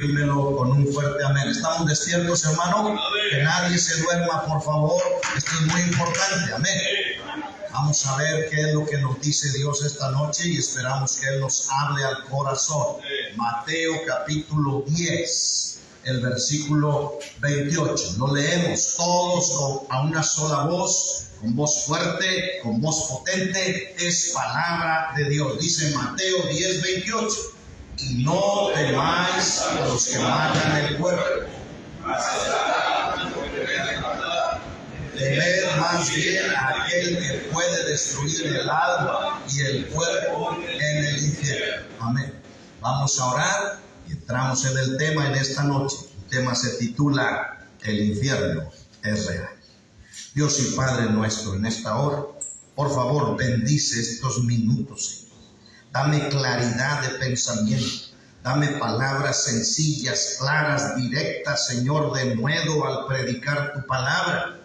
Dímelo con un fuerte amén. ¿Estamos despiertos, hermano? Que nadie se duerma, por favor. Esto es muy importante. Amén. Vamos a ver qué es lo que nos dice Dios esta noche y esperamos que Él nos hable al corazón. Mateo capítulo 10, el versículo 28. Lo leemos todos a una sola voz, con voz fuerte, con voz potente. Es palabra de Dios. Dice Mateo 10, 28. Y no temáis a los que matan el cuerpo. Temed más bien a aquel que puede destruir el alma y el cuerpo en el infierno. Amén. Vamos a orar y entramos en el tema en esta noche. El tema se titula El infierno es real. Dios y Padre nuestro, en esta hora, por favor, bendice estos minutos, Señor. Dame claridad de pensamiento. Dame palabras sencillas, claras, directas, Señor, de nuevo al predicar tu palabra.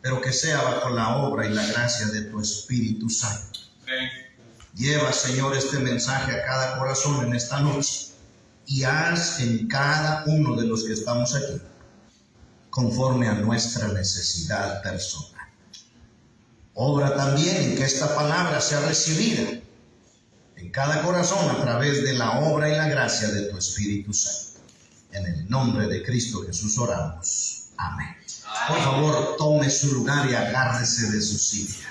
Pero que sea bajo la obra y la gracia de tu Espíritu Santo. Lleva, Señor, este mensaje a cada corazón en esta noche. Y haz en cada uno de los que estamos aquí conforme a nuestra necesidad personal. Obra también en que esta palabra sea recibida en cada corazón a través de la obra y la gracia de tu Espíritu Santo. En el nombre de Cristo Jesús oramos. Amén. Por favor, tome su lugar y agárrese de su silla.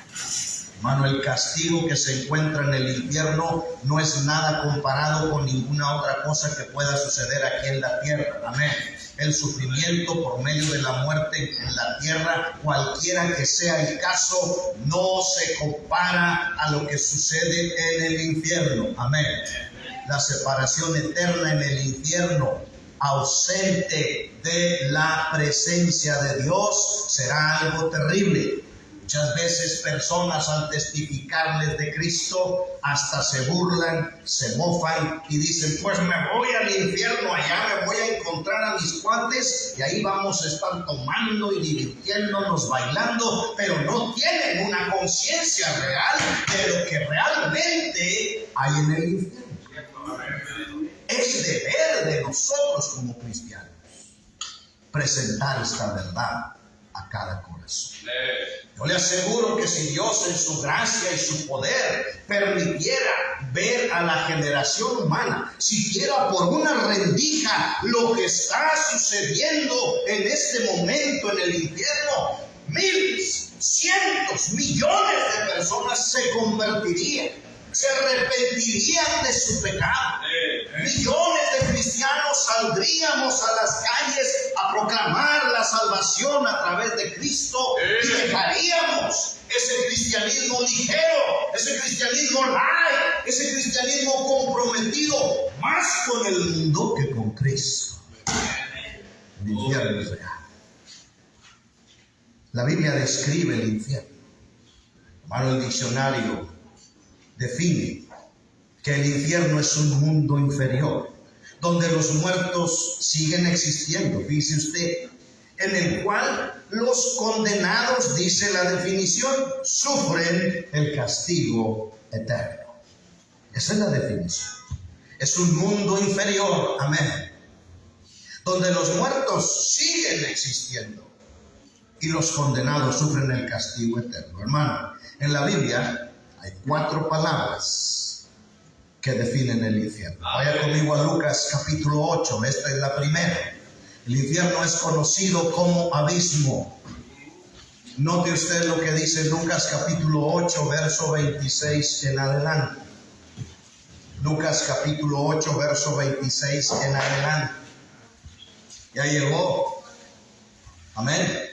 Hermano, el castigo que se encuentra en el infierno no es nada comparado con ninguna otra cosa que pueda suceder aquí en la tierra. Amén. El sufrimiento por medio de la muerte en la tierra, cualquiera que sea el caso, no se compara a lo que sucede en el infierno. Amén. La separación eterna en el infierno, ausente de la presencia de Dios, será algo terrible. Muchas veces personas al testificarles de Cristo hasta se burlan, se mofan y dicen, pues me voy al infierno, allá me voy a encontrar a mis cuates y ahí vamos a estar tomando y divirtiéndonos, bailando, pero no tienen una conciencia real de lo que realmente hay en el infierno. Es deber de nosotros como cristianos presentar esta verdad a cada corazón. Yo le aseguro que si Dios en su gracia y su poder permitiera ver a la generación humana, siquiera por una rendija, lo que está sucediendo en este momento en el infierno, miles, cientos, millones de personas se convertirían, se arrepentirían de su pecado. Millones de cristianos saldríamos a las calles a proclamar la salvación a través de Cristo y dejaríamos ese cristianismo ligero, ese cristianismo light, ese cristianismo comprometido más con el mundo que con Cristo. El infierno es real. La Biblia describe el infierno. Hermano, el diccionario define que el infierno es un mundo inferior, donde los muertos siguen existiendo, dice usted, en el cual los condenados, dice la definición, sufren el castigo eterno. Esa es la definición. Es un mundo inferior, amén, donde los muertos siguen existiendo y los condenados sufren el castigo eterno. Hermano, en la Biblia hay 4 palabras que definen el infierno. Vaya conmigo a Lucas capítulo 8, esta es la primera. El infierno es conocido como abismo. Note usted lo que dice Lucas capítulo 8, verso 26 en adelante. Lucas capítulo 8, verso 26 en adelante. Ya llegó. Amén.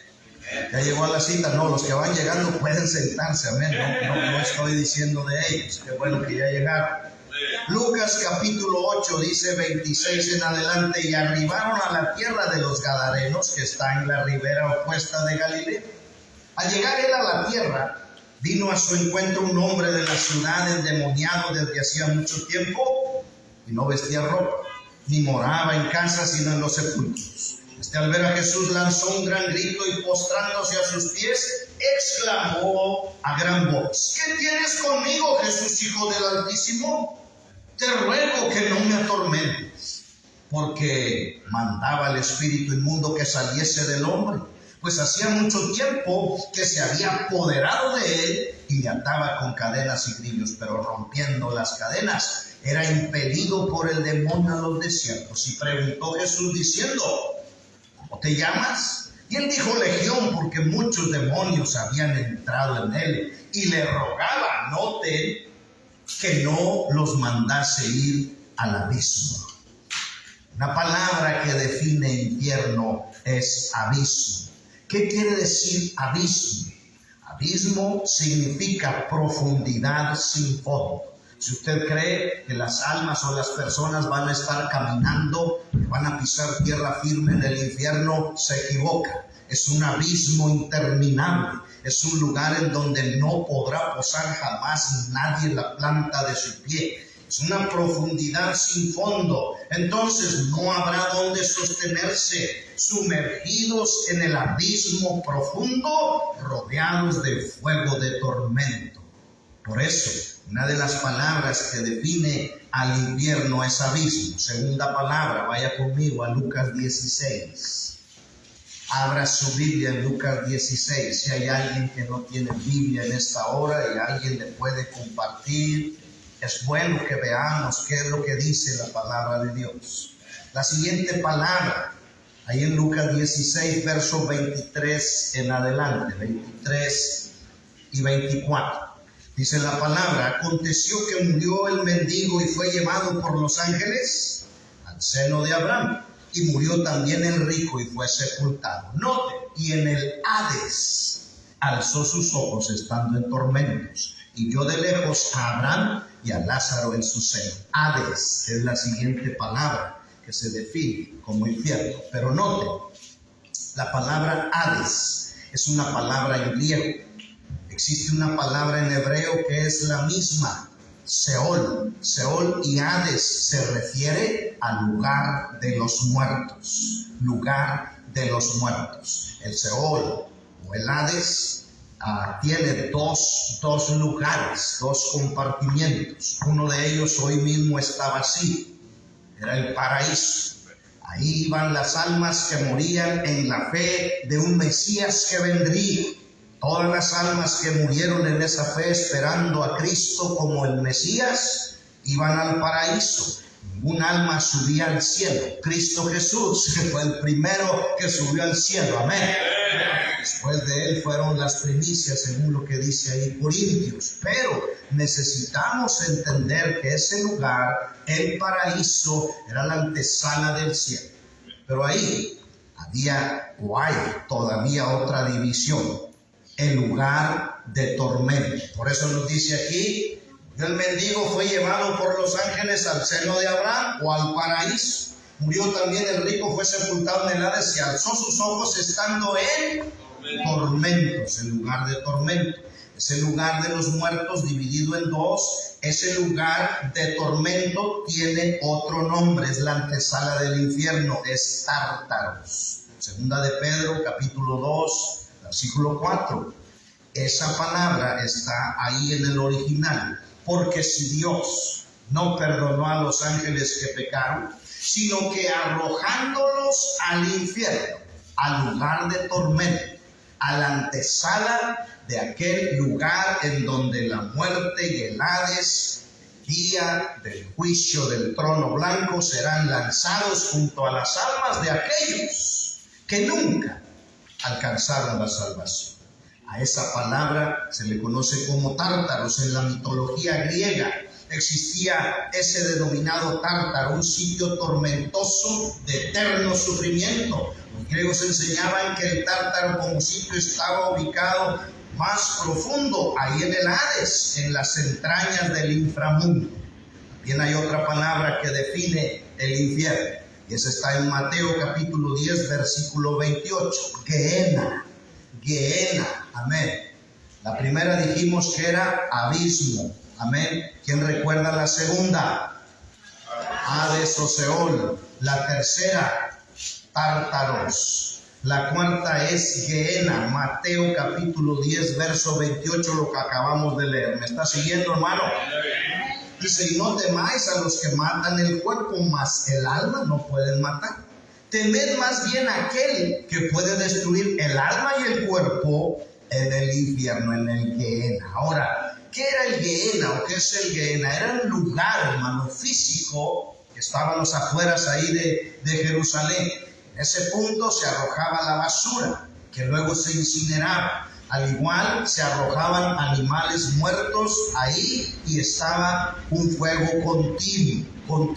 Ya llegó a la cita. No, los que van llegando pueden sentarse. Amén. No estoy diciendo de ellos. Qué bueno que ya llegaron. Lucas capítulo 8 dice 26 en adelante, y arribaron a la tierra de los Gadarenos, que está en la ribera opuesta de Galilea. Al llegar él a la tierra, vino a su encuentro un hombre de la ciudad endemoniado desde hacía mucho tiempo, y no vestía ropa, ni moraba en casa, sino en los sepulcros. Al ver a Jesús lanzó un gran grito y postrándose a sus pies, exclamó a gran voz: ¿Qué tienes conmigo, Jesús, Hijo del Altísimo? Te ruego que no me atormentes. porque mandaba el espíritu inmundo que saliese del hombre, pues hacía mucho tiempo que se había apoderado de él y le ataba con cadenas y grillos, pero rompiendo las cadenas era impelido por el demonio a los desiertos. Y preguntó Jesús diciendo: ¿cómo te llamas? Y él dijo: Legión, porque muchos demonios habían entrado en él, y le rogaba, note, que no los mandase ir al abismo. Una palabra que define infierno es abismo. ¿Qué quiere decir abismo? Abismo significa profundidad sin fondo. Si usted cree que las almas o las personas van a estar caminando, van a pisar tierra firme en el infierno, se equivoca. Es un abismo interminable. Es un lugar en donde no podrá posar jamás nadie la planta de su pie. Es una profundidad sin fondo. Entonces no habrá donde sostenerse, sumergidos en el abismo profundo, rodeados de fuego de tormento. Por eso, una de las palabras que define al infierno es abismo. Segunda palabra, vaya conmigo a Lucas 16. Abra su Biblia en Lucas 16. Si hay alguien que no tiene Biblia en esta hora y alguien le puede compartir, es bueno que veamos qué es lo que dice la palabra de Dios. La siguiente palabra, ahí en Lucas 16, versos 23 en adelante, 23 y 24. Dice la palabra: aconteció que murió el mendigo y fue llevado por los ángeles al seno de Abraham. Y murió también el rico y fue sepultado. Note, y en el Hades alzó sus ojos estando en tormentos, y vio de lejos a Abraham y a Lázaro en su seno. Hades es la siguiente palabra que se define como infierno. Pero note, la palabra Hades es una palabra en griego. Existe una palabra en hebreo que es la misma, Seol. Seol y Hades se refiere al lugar de los muertos. Lugar de los muertos. El Seol o el Hades tiene dos lugares, dos compartimientos. Uno de ellos hoy mismo está vacío. Era el paraíso. Ahí iban las almas que morían en la fe de un Mesías que vendría. Todas las almas que murieron en esa fe esperando a Cristo como el Mesías iban al paraíso. Ningún alma subía al cielo. Cristo Jesús fue el primero que subió al cielo. Amén. Después de él fueron las primicias, según lo que dice ahí Corintios. Pero necesitamos entender que ese lugar, el paraíso, era la antesala del cielo. Pero ahí había o hay todavía otra división. El lugar de tormento. Por eso nos dice aquí: el mendigo fue llevado por los ángeles al seno de Abraham o al paraíso. Murió también el rico, fue sepultado en el Hades y alzó sus ojos estando en tormentos. El lugar de tormento. Ese lugar de los muertos dividido en dos. Ese lugar de tormento tiene otro nombre. Es la antesala del infierno. Es Tártaros. Segunda de Pedro, capítulo 2. Versículo 4, esa palabra está ahí en el original, porque si Dios no perdonó a los ángeles que pecaron, sino que arrojándolos al infierno, al lugar de tormento, a la antesala de aquel lugar en donde la muerte y el Hades, día del juicio del trono blanco, serán lanzados junto a las almas de aquellos que nunca alcanzaron la salvación. A esa palabra se le conoce como Tártaros. En la mitología griega existía ese denominado Tártaro, un sitio tormentoso de eterno sufrimiento. Los griegos enseñaban que el Tártaro como sitio estaba ubicado más profundo, ahí en el Hades, en las entrañas del inframundo. También hay otra palabra que define el infierno. Y ese está en Mateo capítulo 10, versículo 28. Gehenna. Gehenna. Amén. La primera dijimos que era abismo. Amén. ¿Quién recuerda la segunda? Hades o Seol. La tercera, Tártaros. La cuarta es Gehenna. Mateo capítulo 10, verso 28, lo que acabamos de leer. ¿Me está siguiendo, hermano? Dice, y no temáis a los que matan el cuerpo, mas el alma no pueden matar. Temed más bien a aquel que puede destruir el alma y el cuerpo en el infierno, en el Gehenna. Ahora, ¿qué era el Gehenna o qué es el Gehenna? Era un lugar, hermano, físico, que estaba a las afueras ahí de Jerusalén. En ese punto se arrojaba la basura, que luego se incineraba. Al igual se arrojaban animales muertos ahí y estaba un fuego continuo.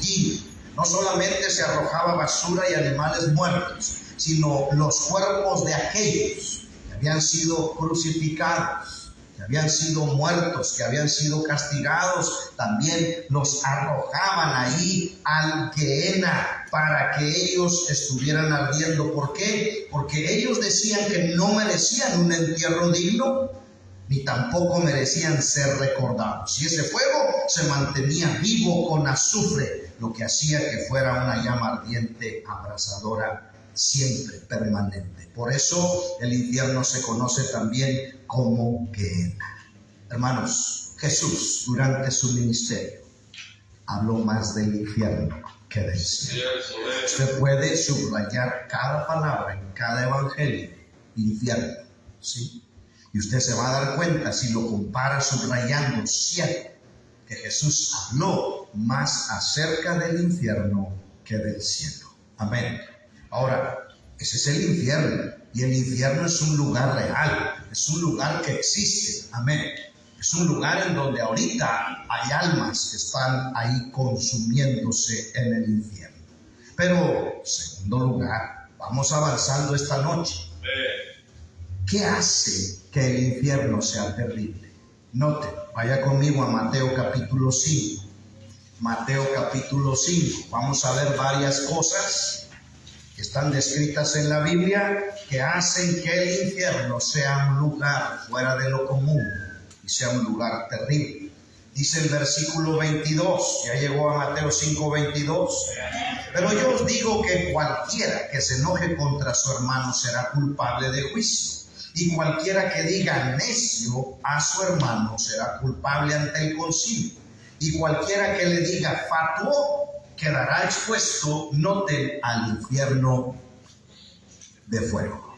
No solamente se arrojaba basura y animales muertos, sino los cuerpos de aquellos que habían sido crucificados, que habían sido muertos, que habían sido castigados, también los arrojaban ahí al Gehenna para que ellos estuvieran ardiendo. ¿Por qué? Porque ellos decían que no merecían un entierro digno, ni tampoco merecían ser recordados. Y ese fuego se mantenía vivo con azufre, lo que hacía que fuera una llama ardiente, abrasadora, siempre permanente. Por eso el infierno se conoce también como Gehenna. Hermanos, Jesús durante su ministerio habló más del infierno que del cielo. Usted puede subrayar cada palabra en cada evangelio, infierno, ¿sí? Y usted se va a dar cuenta, si lo compara subrayando cielo, que Jesús habló más acerca del infierno que del cielo. Amén. Ahora, ese es el infierno, y el infierno es un lugar real, es un lugar que existe. Amén. Es un lugar en donde ahorita hay almas que están ahí consumiéndose en el infierno. Pero, segundo lugar, vamos avanzando esta noche. ¿Qué hace que el infierno sea terrible? Note, vaya conmigo a Mateo capítulo 5. Mateo capítulo 5. Vamos a ver varias cosas que están descritas en la Biblia que hacen que el infierno sea un lugar fuera de lo común y sea un lugar terrible. Dice el versículo 22, ya llegó a Mateo 5:22. Pero yo os digo que cualquiera que se enoje contra su hermano será culpable de juicio. Y cualquiera que diga necio a su hermano será culpable ante el concilio. Y cualquiera que le diga fatuo quedará expuesto, noten, al infierno de fuego.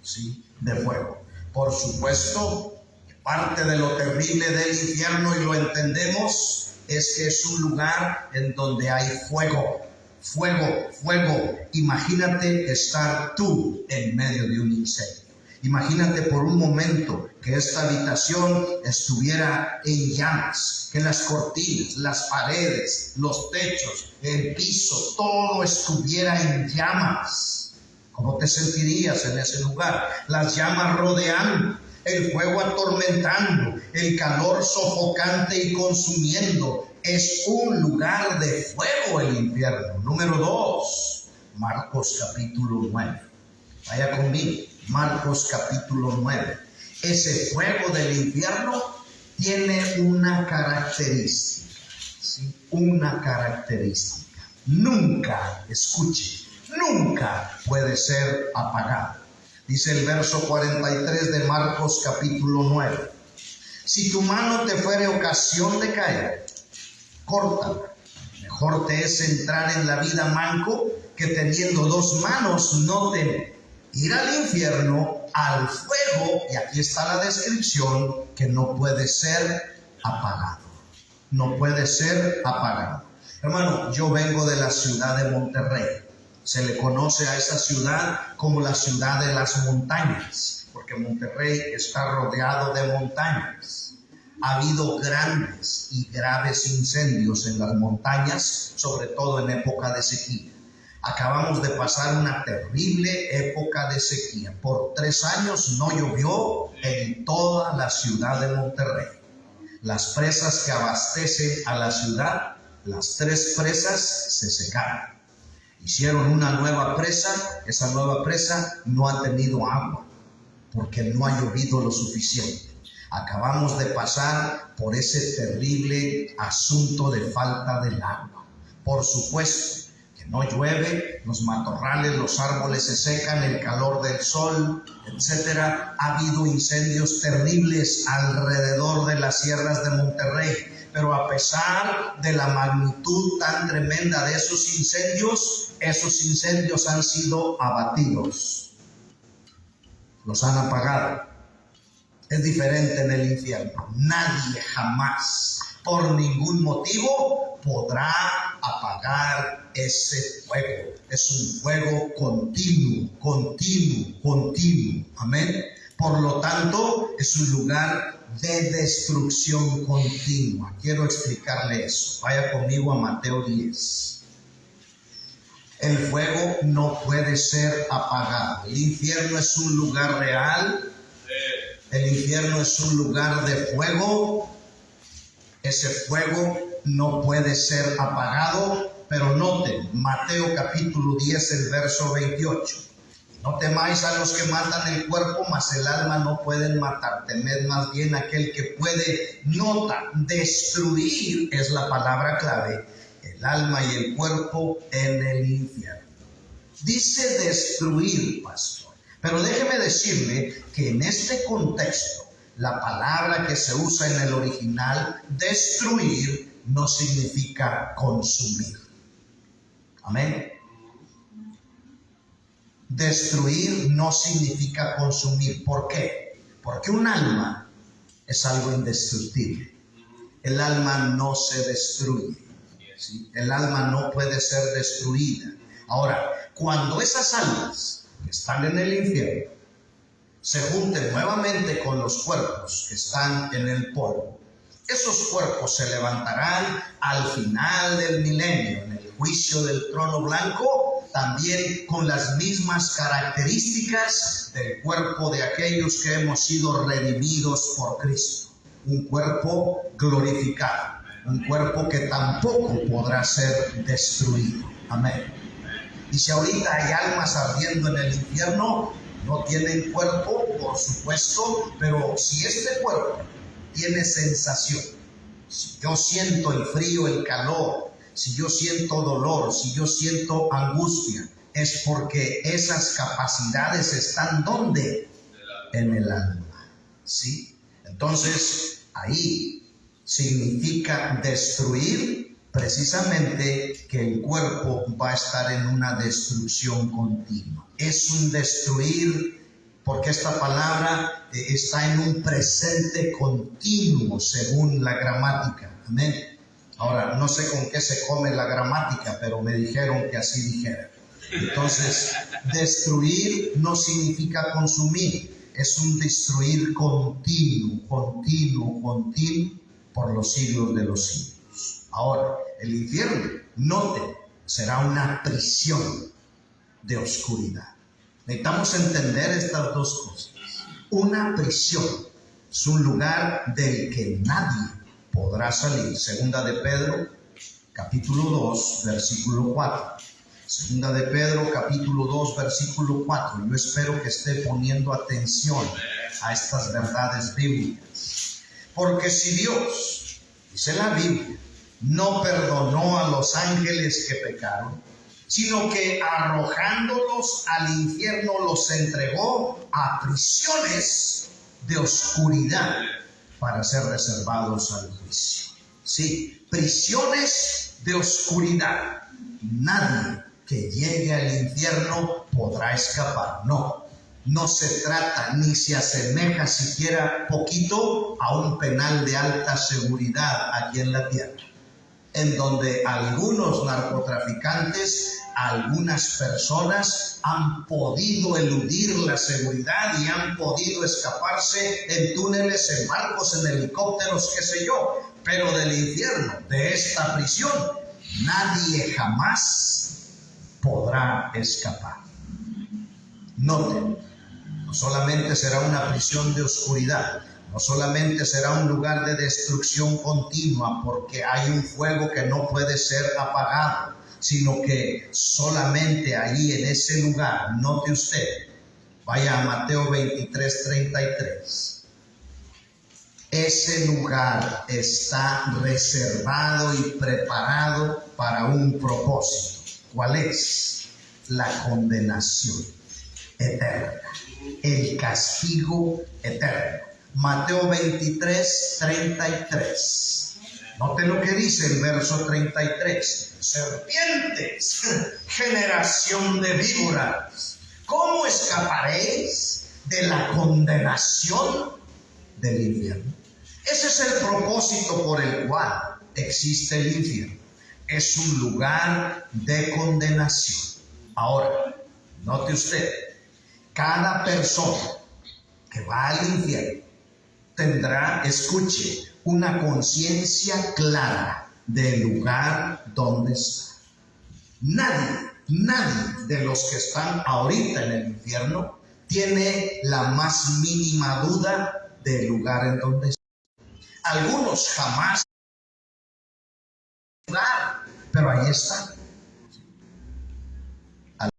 ¿Sí? De fuego. Por supuesto, parte de lo terrible del infierno, y lo entendemos, es que es un lugar en donde hay fuego. Fuego, fuego. Imagínate estar tú en medio de un incendio. Imagínate por un momento que esta habitación estuviera en llamas, que las cortinas, las paredes, los techos, el piso, todo estuviera en llamas. ¿Cómo te sentirías en ese lugar? Las llamas rodeando, el fuego atormentando, el calor sofocante y consumiendo. Es un lugar de fuego el infierno. Número 2, Marcos capítulo 9. Vaya conmigo. Marcos capítulo 9. Ese fuego del infierno tiene una característica, ¿sí? Una característica. Nunca, escuche, nunca puede ser apagado. Dice el verso 43 de Marcos capítulo 9. Si tu mano te fuere ocasión de caer, córtala. Mejor te es entrar en la vida manco que teniendo dos manos no te ir al infierno, al fuego, y aquí está la descripción, que no puede ser apagado. No puede ser apagado. Hermano, yo vengo de la ciudad de Monterrey. Se le conoce a esa ciudad como la ciudad de las montañas, porque Monterrey está rodeado de montañas. Ha habido grandes y graves incendios en las montañas, sobre todo en época de sequía. Acabamos de pasar una terrible época de sequía. Por 3 años no llovió en toda la ciudad de Monterrey. Las presas que abastecen a la ciudad, las 3 presas se secaron. Hicieron una nueva presa, esa nueva presa no ha tenido agua porque no ha llovido lo suficiente. Acabamos de pasar por ese terrible asunto de falta del agua. Por supuesto, no llueve, los matorrales, los árboles se secan, el calor del sol, etcétera. Ha habido incendios terribles alrededor de las sierras de Monterrey. Pero a pesar de la magnitud tan tremenda de esos incendios han sido abatidos. Los han apagado. Es diferente en el infierno. Nadie jamás, por ningún motivo, podrá apagar ese fuego. Es un fuego continuo. Amén. Por lo tanto, es un lugar de destrucción continua. Quiero explicarle eso. Vaya conmigo a Mateo 10. El fuego no puede ser apagado. El infierno es un lugar real. El infierno es un lugar de fuego. Ese fuego no puede ser apagado. Pero noten, Mateo capítulo 10, el verso 28. No temáis a los que matan el cuerpo, mas el alma no pueden matar. Temed más bien aquel que puede, destruir, es la palabra clave, el alma y el cuerpo en el infierno. Dice destruir, pastor. Pero déjeme decirle que en este contexto, la palabra que se usa en el original, destruir, no significa consumir. Amén. Destruir no significa consumir. ¿Por qué? Porque un alma es algo indestructible. El alma no se destruye. ¿Sí? El alma no puede ser destruida. Ahora, cuando esas almas que están en el infierno se junten nuevamente con los cuerpos que están en el polvo, esos cuerpos se levantarán al final del milenio, en el juicio del trono blanco, también con las mismas características del cuerpo de aquellos que hemos sido redimidos por Cristo. Un cuerpo glorificado, un cuerpo que tampoco podrá ser destruido. Amén. Y si ahorita hay almas ardiendo en el infierno, no tienen cuerpo, por supuesto, pero si este cuerpo tiene sensación, si yo siento el frío, el calor, si yo siento dolor, si yo siento angustia, es porque esas capacidades están ¿dónde? En el alma. ¿Sí? Entonces, ahí significa destruir precisamente que el cuerpo va a estar en una destrucción continua. Es un destruir porque esta palabra está en un presente continuo según la gramática. Amén. Ahora, no sé con qué se come la gramática, pero me dijeron que así dijera. Entonces, destruir no significa consumir, es un destruir continuo por los siglos de los siglos. Ahora, el infierno, noten, será una prisión de oscuridad. Necesitamos entender estas dos cosas. Una prisión es un lugar del que nadie podrá salir. Segunda de Pedro, capítulo 2, versículo 4. Segunda de Pedro, capítulo 2, versículo 4. Yo espero que esté poniendo atención a estas verdades bíblicas. Porque si Dios, dice la Biblia, no perdonó a los ángeles que pecaron, sino que arrojándolos al infierno los entregó a prisiones de oscuridad para ser reservados al juicio. Sí, prisiones de oscuridad. Nadie que llegue al infierno podrá escapar. No se trata ni se asemeja siquiera poquito a un penal de alta seguridad aquí en la tierra, en donde algunos narcotraficantes, algunas personas han podido eludir la seguridad y han podido escaparse en túneles, en barcos, en helicópteros, qué sé yo. Pero del infierno, de esta prisión, nadie jamás podrá escapar. Noten, no solamente será una prisión de oscuridad, no solamente será un lugar de destrucción continua porque hay un fuego que no puede ser apagado, sino que solamente ahí en ese lugar, note usted, vaya a Mateo 23, 33. Ese lugar está reservado y preparado para un propósito. ¿Cuál es? La condenación eterna, el castigo eterno. Mateo 23, 33. Note lo que dice el verso 33. Serpientes, generación de víboras, ¿cómo escaparéis de la condenación del infierno? Ese es el propósito por el cual existe el infierno. Es un lugar de condenación. Ahora, note usted, cada persona que va al infierno tendrá, escuche, una conciencia clara del lugar donde está. Nadie de los que están ahorita en el infierno tiene la más mínima duda del lugar en donde está. Algunos jamás, pero ahí están.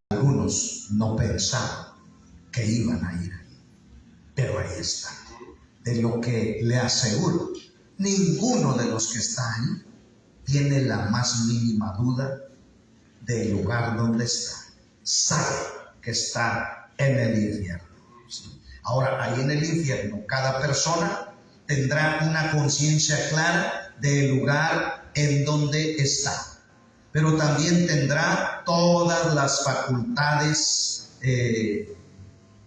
Algunos no pensaban que iban a ir ahí, pero ahí están. De lo que le aseguro, ninguno de los que está ahí tiene la más mínima duda del lugar donde está. Sabe que está en el infierno. Ahora, ahí en el infierno, cada persona tendrá una conciencia clara del lugar en donde está, pero también tendrá todas las facultades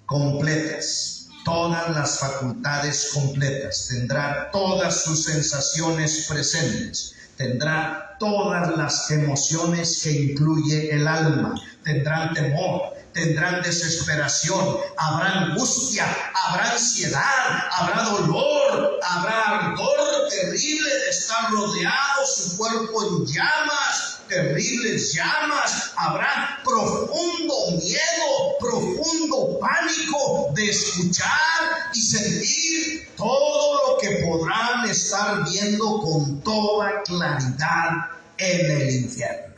completas. Todas las facultades completas, tendrá todas sus sensaciones presentes, tendrá todas las emociones que incluye el alma, tendrán temor, tendrán desesperación, habrá angustia, habrá ansiedad, habrá dolor, habrá ardor terrible de estar rodeado, su cuerpo en llamas, terribles llamas, habrá profundo miedo, profundo pánico de escuchar y sentir todo lo que podrán estar viendo con toda claridad en el infierno.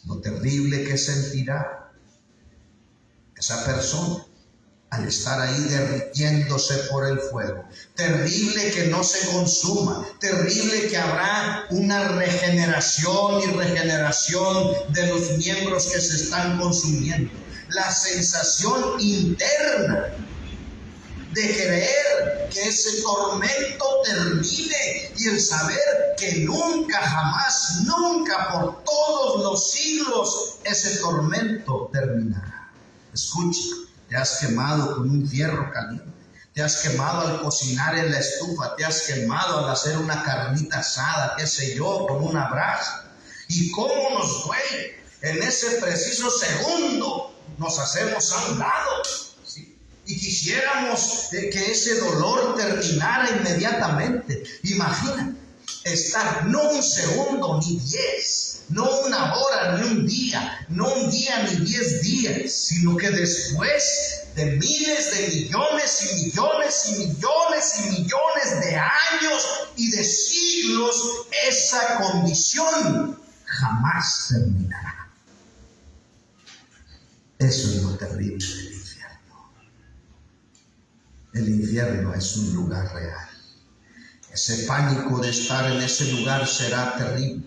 Lo terrible que sentirá esa persona al estar ahí derritiéndose por el fuego. Terrible que no se consuma. Terrible que habrá una regeneración y regeneración de los miembros que se están consumiendo. La sensación interna de querer que ese tormento termine y el saber que nunca, jamás, nunca, por todos los siglos, ese tormento terminará. Escucha. Te has quemado con un fierro caliente, te has quemado al cocinar en la estufa, te has quemado al hacer una carnita asada, qué sé yo, con una brasa. Y cómo nos duele, en ese preciso segundo nos hacemos a un lado, ¿sí? Y quisiéramos que ese dolor terminara inmediatamente. Imagina estar no un segundo ni 10, no una hora ni un día, no un día ni 10 días, sino que después de miles de millones y millones y millones y millones de años y de siglos, esa condición jamás terminará. Eso es lo terrible del infierno. El infierno es un lugar real. Ese pánico de estar en ese lugar será terrible.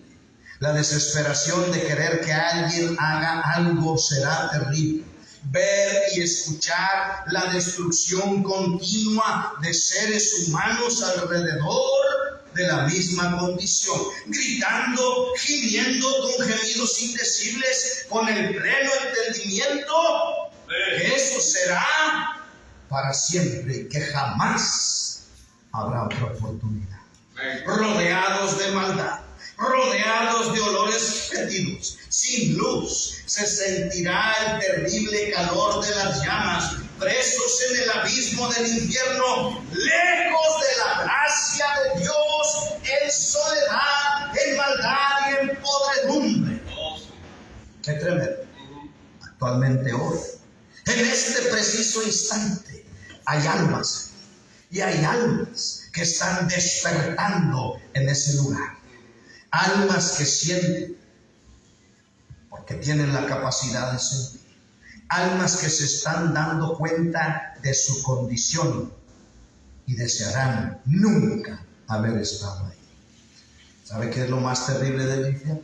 La desesperación de querer que alguien haga algo será terrible. Ver y escuchar la destrucción continua de seres humanos alrededor de la misma condición, gritando, gimiendo con gemidos indecibles, con el pleno entendimiento que eso será para siempre, que jamás habrá otra oportunidad. Rodeados de maldad, rodeados de olores fétidos, sin luz, se sentirá el terrible calor de las llamas, presos en el abismo del infierno, lejos de la gracia de Dios, en soledad, en maldad y en podredumbre. Qué tremendo. Actualmente hoy, en este preciso instante, hay almas, y hay almas que están despertando en ese lugar. Almas que sienten, porque tienen la capacidad de sentir. Almas que se están dando cuenta de su condición y desearán nunca haber estado ahí. ¿Sabe qué es lo más terrible del infierno?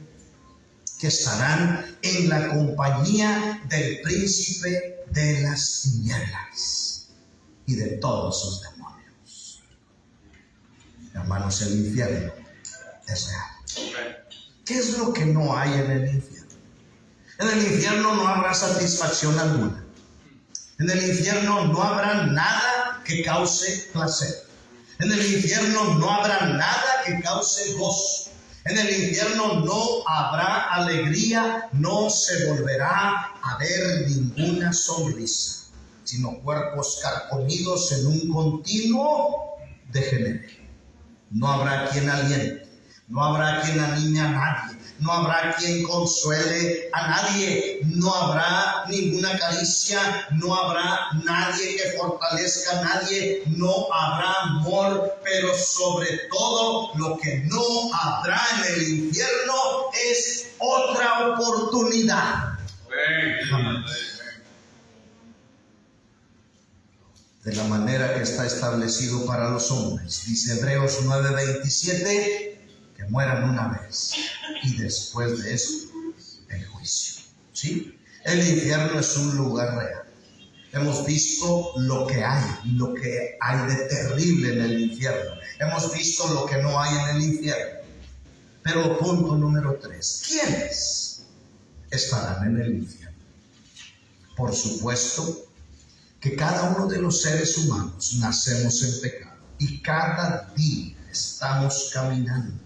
Que estarán en la compañía del príncipe de las tinieblas y de todos sus demonios. Hermanos, el infierno es real. ¿Qué es lo que no hay en el infierno? En el infierno no habrá satisfacción alguna. En el infierno no habrá nada que cause placer. En el infierno no habrá nada que cause gozo. En el infierno no habrá alegría, no se volverá a ver ninguna sonrisa, sino cuerpos carcomidos en un continuo degenere. No habrá quien aliente, no habrá quien anime a nadie, no habrá quien consuele a nadie, no habrá ninguna caricia, no habrá nadie que fortalezca a nadie, no habrá amor, pero sobre todo lo que no habrá en el infierno es otra oportunidad. Jamás. De la manera que está establecido para los hombres, dice Hebreos 9:27, que mueran una vez y después de eso el juicio. ¿Sí? El infierno es un lugar real. Hemos visto lo que hay de terrible en el infierno. Hemos visto lo que no hay en el infierno. Pero punto número 3, ¿quiénes estarán en el infierno? Por supuesto que cada uno de los seres humanos nacemos en pecado y cada día estamos caminando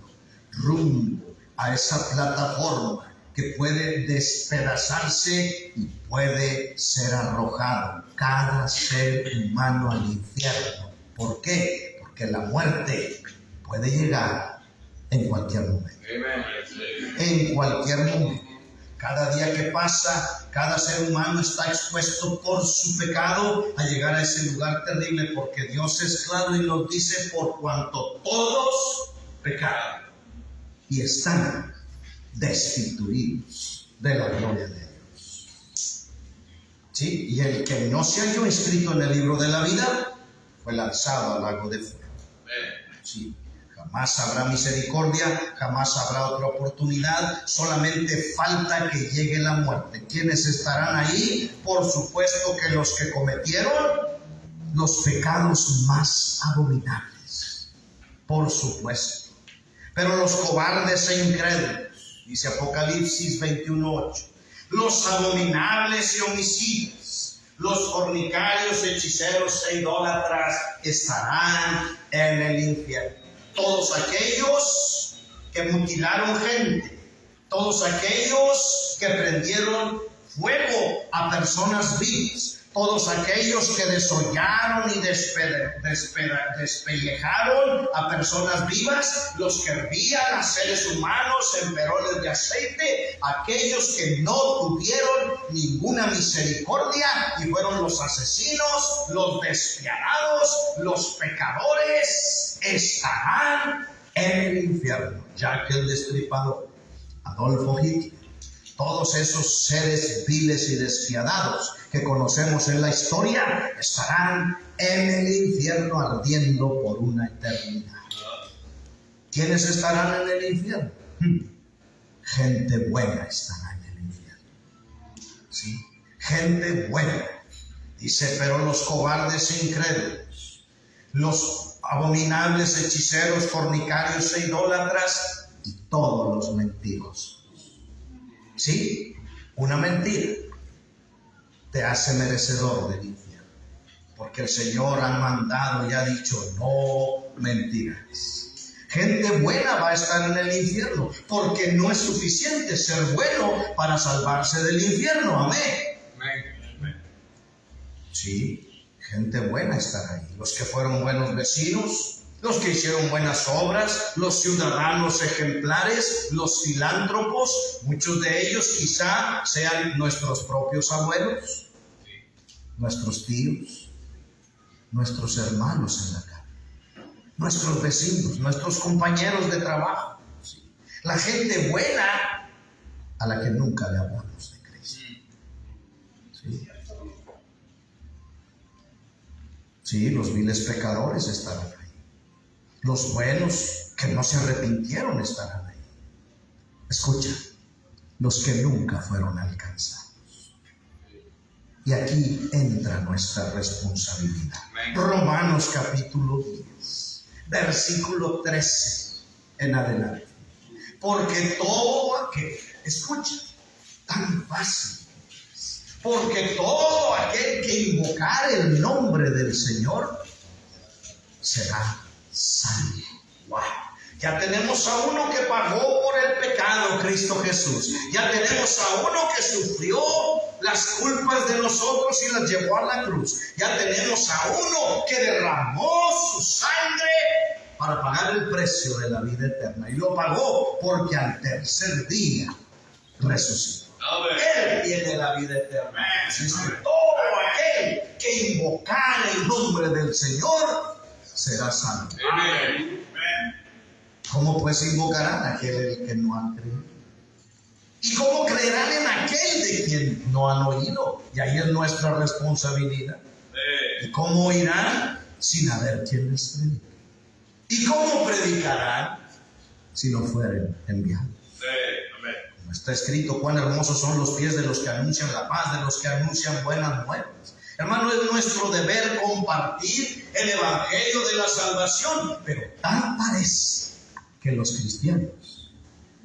rumbo a esa plataforma que puede despedazarse y puede ser arrojado cada ser humano al infierno. ¿Por qué? Porque la muerte puede llegar en cualquier momento. En cualquier momento. Cada día que pasa, cada ser humano está expuesto por su pecado a llegar a ese lugar terrible, porque Dios es claro y nos dice: por cuanto todos pecaron y están destituidos de la gloria de Dios. ¿Sí? Y el que no se halló inscrito en el libro de la vida fue lanzado al lago de fuego. ¿Sí? Jamás habrá misericordia, jamás habrá otra oportunidad, solamente falta que llegue la muerte. ¿Quiénes estarán ahí? Por supuesto que los que cometieron los pecados más abominables, por supuesto. Pero los cobardes e incrédulos, dice Apocalipsis 21:8, los abominables y homicidas, los fornicarios, hechiceros e idólatras estarán en el infierno. Todos aquellos que mutilaron gente, todos aquellos que prendieron fuego a personas vivas, todos aquellos que desollaron y despellejaron a personas vivas, los que hervían a seres humanos en peroles de aceite, aquellos que no tuvieron ninguna misericordia y fueron los asesinos, los despiadados, los pecadores, estarán en el infierno. Jack el Destripador, Adolfo Hitler, todos esos seres viles y despiadados que conocemos en la historia estarán en el infierno ardiendo por una eternidad. ¿Quiénes estarán en el infierno? Gente buena estará en el infierno. ¿Sí? Gente buena. Dice: pero los cobardes e incrédulos, los abominables, hechiceros, fornicarios e idólatras y todos los mentirosos. ¿Sí? Una mentira te hace merecedor del infierno, porque el Señor ha mandado y ha dicho: no mentirás. Gente buena va a estar en el infierno, porque no es suficiente ser bueno para salvarse del infierno. Amén. Sí, gente buena estará ahí. Los que fueron buenos vecinos, los que hicieron buenas obras, los ciudadanos ejemplares, los filántropos, muchos de ellos quizá sean nuestros propios abuelos, nuestros tíos, nuestros hermanos en la calle, nuestros vecinos, nuestros compañeros de trabajo. ¿Sí? La gente buena a la que nunca le hablamos de Cristo. ¿Sí? Sí, los viles pecadores estarán ahí. Los buenos que no se arrepintieron estarán ahí. Escucha, los que nunca fueron alcanzados. Y aquí entra nuestra responsabilidad. Romanos capítulo 10, versículo 13 en adelante. Porque todo aquel, escucha, tan fácil, porque todo aquel que invocar el nombre del Señor será salvo. Wow. Ya tenemos a uno que pagó por el pecado, Cristo Jesús. Ya tenemos a uno que sufrió las culpas de nosotros y las llevó a la cruz. Ya tenemos a uno que derramó su sangre para pagar el precio de la vida eterna. Y lo pagó porque al tercer día resucitó. Él tiene la vida eterna. Así es que todo aquel que invocar el nombre del Señor será salvo. Amén. ¿Cómo pues invocarán a aquel que no han creído? ¿Y cómo creerán en aquel de quien no han oído? Y ahí es nuestra responsabilidad. ¿Y cómo oirán sin haber quien les predique? ¿Y cómo predicarán si no fueren enviados? Como está escrito, cuán hermosos son los pies de los que anuncian la paz, de los que anuncian buenas nuevas. Hermano, es nuestro deber compartir el evangelio de la salvación, pero tal parece que los cristianos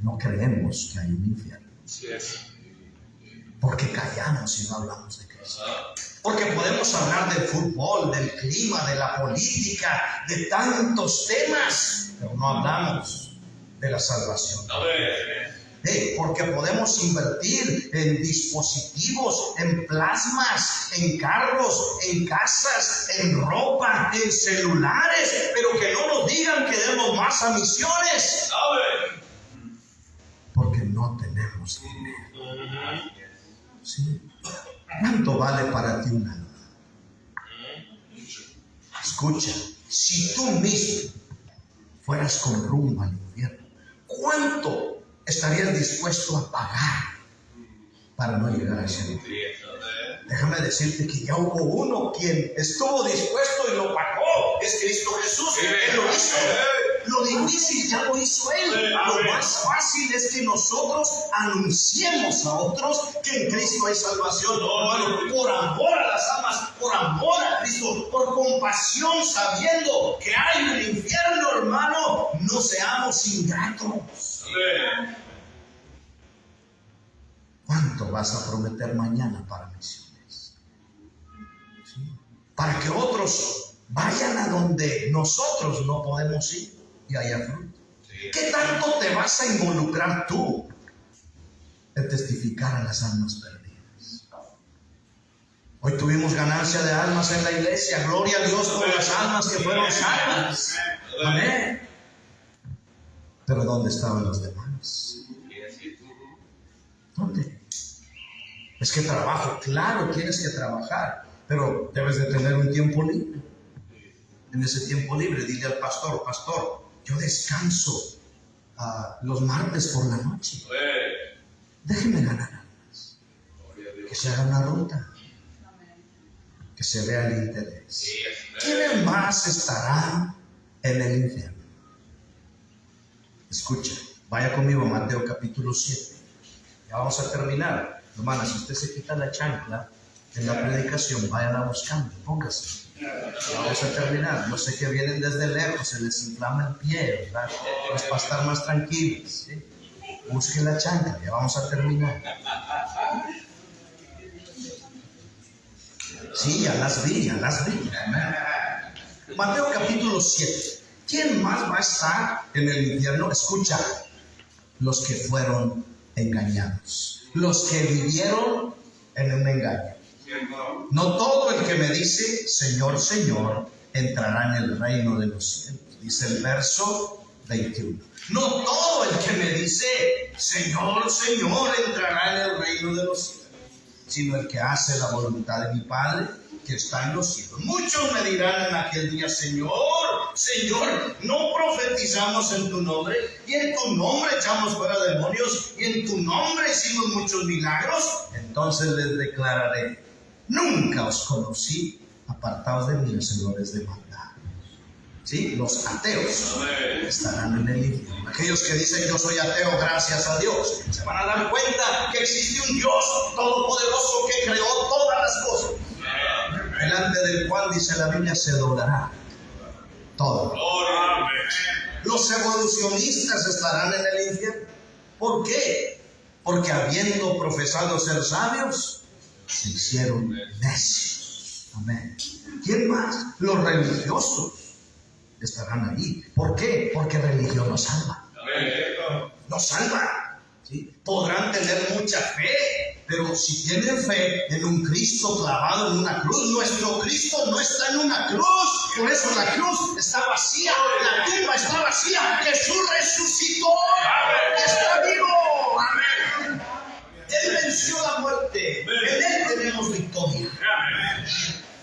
no creemos que hay un infierno. Porque callamos y no hablamos de Cristo. Porque podemos hablar del fútbol, del clima, de la política, de tantos temas, pero no hablamos de la salvación. Porque podemos invertir en dispositivos, en plasmas, en carros, en casas, en ropa, en celulares, pero que no nos digan que demos más a misiones. Porque no tenemos dinero. ¿Sí? ¿Cuánto vale para ti un alma? Escucha, si tú mismo fueras con rumbo al infierno, ¿cuánto estarías dispuesto a pagar para no llegar a ese lugar? Déjame decirte que ya hubo uno quien estuvo dispuesto y lo pagó. Es Cristo Jesús. Él lo hizo. Lo difícil ya lo hizo Él. Lo más fácil es que nosotros anunciemos a otros que en Cristo hay salvación. Hermano, por amor a las almas, por amor a Cristo, por compasión, sabiendo que hay un infierno, hermano, no seamos ingratos. ¿Cuánto vas a prometer mañana para misiones? ¿Sí? Para que otros vayan a donde nosotros no podemos ir y haya fruto. ¿Qué tanto te vas a involucrar tú en testificar a las almas perdidas? Hoy tuvimos ganancia de almas en la iglesia. Gloria a Dios por las almas que fueron salvas. Amén. Pero ¿dónde estaban los demás? ¿Dónde? Es que trabajo, claro, tienes que trabajar, pero debes de tener un tiempo libre. En ese tiempo libre, dile al pastor: pastor, yo descanso los martes por la noche. Déjeme ganar almas. Que se haga una ruta. Que se vea el interés. ¿Quiénes más estarán en el infierno? Escucha, vaya conmigo a Mateo capítulo 7. Ya vamos a terminar. Hermana, si usted se quita la chancla en la predicación, váyanla buscando, póngase. Ya vamos a terminar. Yo sé que vienen desde lejos, se les inflama el pie, ¿verdad? Pues para estar más tranquilos, ¿sí? Busquen la chancla, ya vamos a terminar. Sí, ya las vi. Amén. Mateo capítulo 7. ¿Quién más va a estar en el infierno? Escucha, los que fueron engañados, los que vivieron en un engaño. No todo el que me dice Señor, Señor entrará en el reino de los cielos, dice el verso 21. No todo el que me dice Señor, Señor entrará en el reino de los cielos, sino el que hace la voluntad de mi Padre que está en los cielos. Muchos me dirán en aquel día: Señor, Señor, no profetizamos en tu nombre, y en tu nombre echamos fuera demonios, y en tu nombre hicimos muchos milagros. Entonces les declararé: nunca os conocí, apartaos de mí, hacedores de maldad. ¿Sí? Los ateos estarán en el infierno. Aquellos que dicen yo soy ateo, gracias a Dios, se van a dar cuenta que existe un Dios todopoderoso que creó todas las cosas, delante del cual, dice la Biblia, se doblará Todo. Los evolucionistas estarán en el infierno. ¿Por qué? Porque habiendo profesado ser sabios, se hicieron necios. Amén. ¿Quién más? Los religiosos estarán allí. ¿Por qué? Porque religión nos salva. Nos salva. ¿Sí? Podrán tener mucha fe, pero si tienen fe en un Cristo clavado en una cruz, nuestro Cristo no está en una cruz. Por eso la cruz está vacía, la tumba está vacía. Jesús resucitó, está vivo. Amén. Él venció la muerte. En Él tenemos victoria.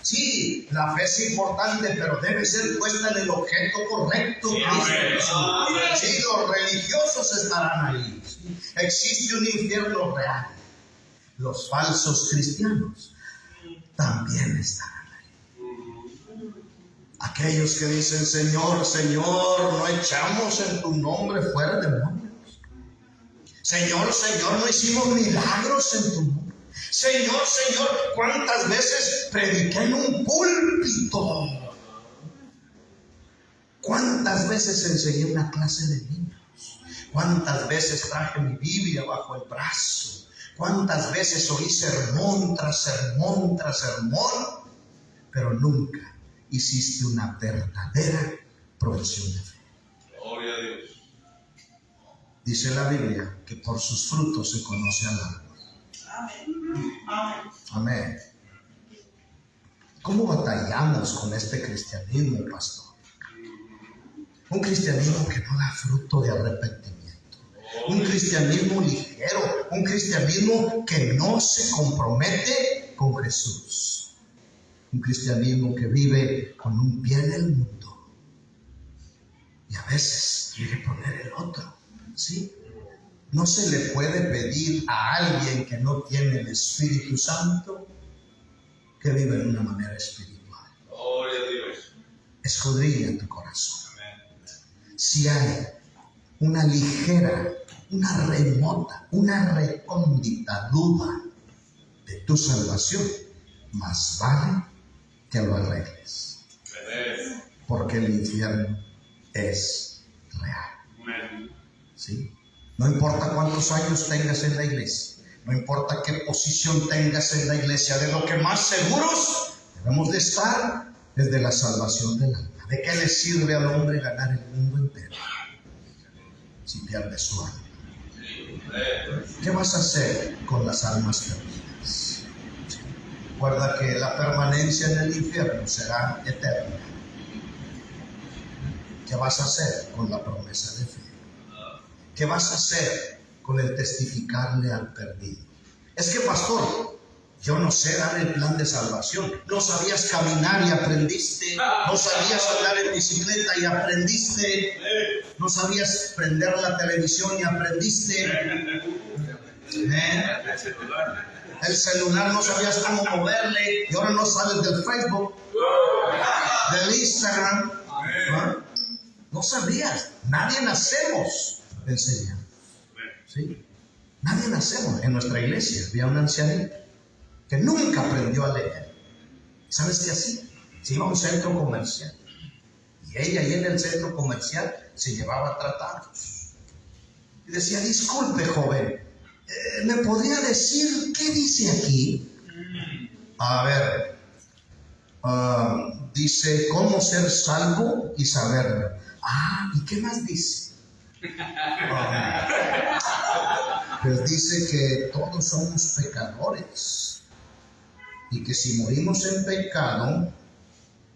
Sí, la fe es importante, pero debe ser puesta en el objeto correcto. Sí, los religiosos estarán ahí. ¿Sí? Existe un infierno real. Los falsos cristianos también estarán ahí. Aquellos que dicen, Señor, Señor, no echamos en tu nombre fuera demonios. Señor, Señor, no hicimos milagros en tu nombre. Señor, Señor, ¿cuántas veces prediqué en un púlpito? ¿Cuántas veces enseñé una clase de niños? ¿Cuántas veces traje mi Biblia bajo el brazo? ¿Cuántas veces oí sermón tras sermón tras sermón? Pero nunca hiciste una verdadera profesión de fe. Gloria a Dios. Dice la Biblia que por sus frutos se conoce al árbol. Amén. ¿Cómo batallamos con este cristianismo, pastor? Un cristianismo que no da fruto de arrepentimiento. Un cristianismo ligero. Un cristianismo que no se compromete con Jesús. Un cristianismo que vive con un pie en el mundo. Y a veces quiere poner el otro. ¿Sí? No se le puede pedir a alguien que no tiene el Espíritu Santo que vive de una manera espiritual. Gloria a Dios. Escudriña tu corazón. Si hay una ligera, una remota, una recóndita duda de tu salvación, más vale que lo arregles. Porque el infierno es real. ¿Sí? No importa cuántos años tengas en la iglesia, no importa qué posición tengas en la iglesia, de lo que más seguros debemos de estar es de la salvación del alma. ¿De qué le sirve al hombre ganar el mundo entero si pierde su alma? ¿Qué vas a hacer con las almas perdidas? Recuerda que la permanencia en el infierno será eterna. ¿Qué vas a hacer con la promesa de fe? ¿Qué vas a hacer con el testificarle al perdido? Es que, pastor, yo no sé dar el plan de salvación. No sabías caminar y aprendiste. No sabías andar en bicicleta y aprendiste. No sabías prender la televisión y aprendiste. El celular no sabías cómo moverle y ahora no sales del Facebook, del Instagram. No sabías. Nadie nacemos enseñando. ¿Sí? Nadie nacemos. En nuestra iglesia había una ancianita que nunca aprendió a leer. ¿Sabes qué hacía? Se iba a un centro comercial y ella ahí en el centro comercial se llevaba tratados y decía, disculpe joven, ¿me podría decir qué dice aquí? A ver, dice cómo ser salvo y saberlo. ¿Y qué más dice? Pues dice que todos somos pecadores y que si morimos en pecado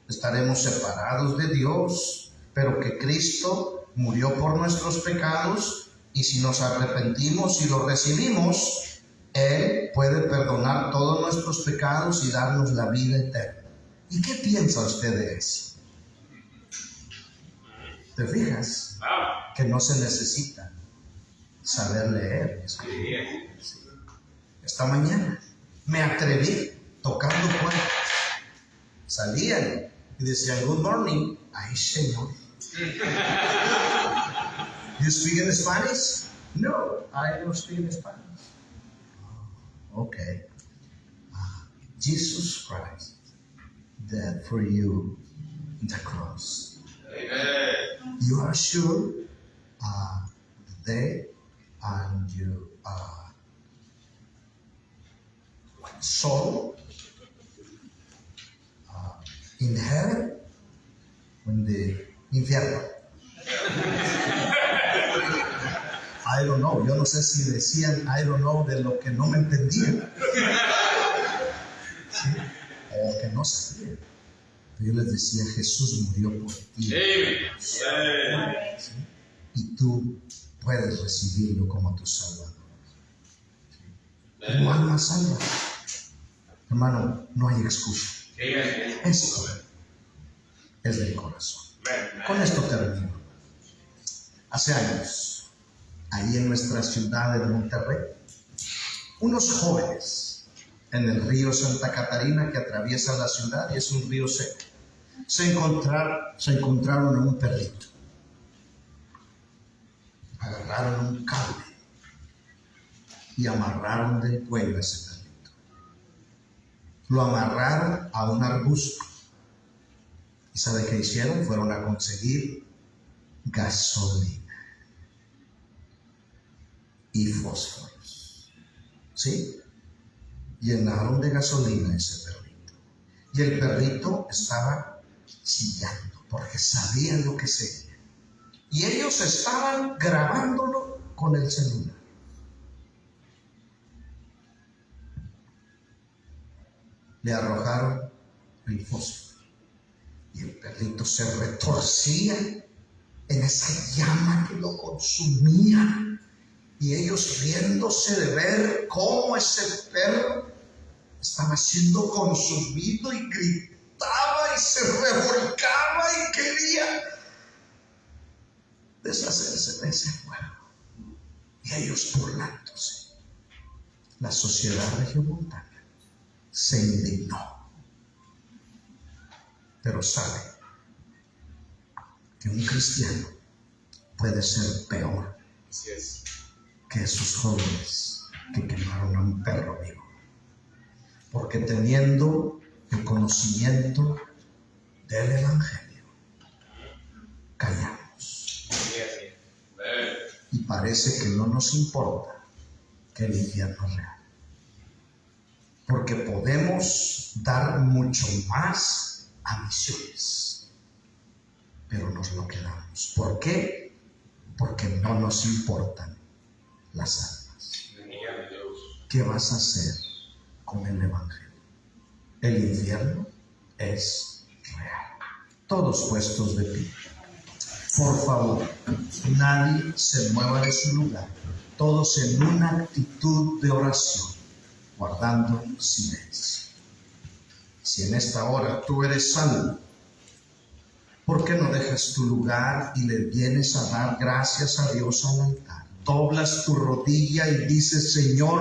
estaremos separados de Dios, pero que Cristo murió por nuestros pecados y si nos arrepentimos y lo recibimos, Él puede perdonar todos nuestros pecados y darnos la vida eterna. ¿Y qué piensa usted de eso? ¿Te fijas? Que no se necesita saber leer y escribir. Sí. Esta mañana me atreví tocando puertas. Salían y decían, good morning. Ay, señor. You speak in Spanish? No, I don't speak in Spanish. Okay. Jesus Christ died for you on the cross. You are sure they and your soul in heaven o en the infierno. I don't know. Yo no sé si decían I don't know de lo que no me entendían. ¿Sí? O que no sabían. Yo les decía, Jesús murió por ti. ¿Sí? Y tú puedes recibirlo como tu Salvador. Tu alma salva. Hermano, no hay excusa. Esto es del corazón. Con esto termino. Hace años, ahí en nuestra ciudad de Monterrey, unos jóvenes en el río Santa Catarina que atraviesa la ciudad y es un río seco, se encontraron a un perrito. Agarraron un cable y amarraron del cuello a ese perrito. Lo amarraron a un arbusto. ¿Y sabe qué hicieron? Fueron a conseguir gasolina y fósforos. ¿Sí? Llenaron de gasolina ese perrito. Y el perrito estaba chillando porque sabía lo que seguía. Y ellos estaban grabándolo con el celular. Le arrojaron el fósforo y el perrito se retorcía en esa llama que lo consumía, y ellos riéndose de ver cómo ese perro estaba siendo consumido y gritaba y se revolcaba y quería deshacerse de ese fuego, y ellos burlándose. La sociedad regiomontana se indignó, pero sabe que un cristiano puede ser peor que esos jóvenes que quemaron a un perro vivo, porque teniendo el conocimiento del Evangelio, callamos y parece que no nos importa que el infierno es real. Porque podemos dar mucho más a misiones, pero nos lo quedamos. ¿Por qué? Porque no nos importan las almas. ¿Qué vas a hacer con el Evangelio? El infierno es real. Todos puestos de pie. Por favor, nadie se mueva de su lugar. Todos en una actitud de oración, guardando silencio. Si en esta hora tú eres salvo, ¿por qué no dejas tu lugar y le vienes a dar gracias a Dios al altar? Doblas tu rodilla y dices, Señor,